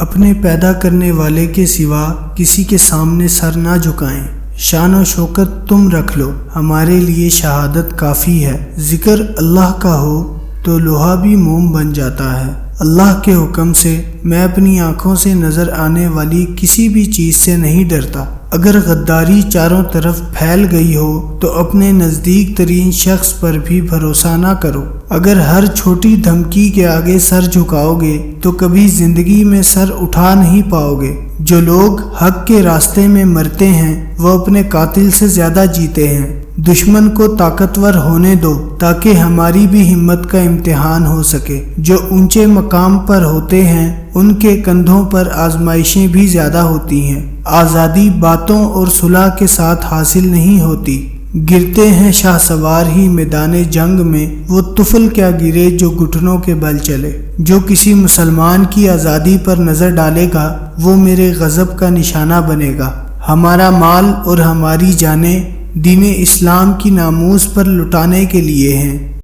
اپنے پیدا کرنے والے کے سوا کسی کے سامنے سر نہ جھکائیں۔ شان و شوکت تم رکھ لو، ہمارے لیے شہادت کافی ہے۔ ذکر اللہ کا ہو تو لوہا بھی موم بن جاتا ہے۔ اللہ کے حکم سے میں اپنی آنکھوں سے نظر آنے والی کسی بھی چیز سے نہیں ڈرتا۔ اگر غداری چاروں طرف پھیل گئی ہو تو اپنے نزدیک ترین شخص پر بھی بھروسہ نہ کرو۔ اگر ہر چھوٹی دھمکی کے آگے سر جھکاؤ گے تو کبھی زندگی میں سر اٹھا نہیں پاؤ گے۔ جو لوگ حق کے راستے میں مرتے ہیں وہ اپنے قاتل سے زیادہ جیتے ہیں۔ دشمن کو طاقتور ہونے دو تاکہ ہماری بھی ہمت کا امتحان ہو سکے۔ جو اونچے مقام پر ہوتے ہیں ان کے کندھوں پر آزمائشیں بھی زیادہ ہوتی ہیں۔ آزادی باتوں اور صلح کے ساتھ حاصل نہیں ہوتی۔ گرتے ہیں شاہ سوار ہی میدان جنگ میں، وہ طفل کیا گرے جو گھٹنوں کے بل چلے۔ جو کسی مسلمان کی آزادی پر نظر ڈالے گا وہ میرے غضب کا نشانہ بنے گا۔ ہمارا مال اور ہماری جانیں دین اسلام کی ناموس پر لٹانے کے لیے ہیں۔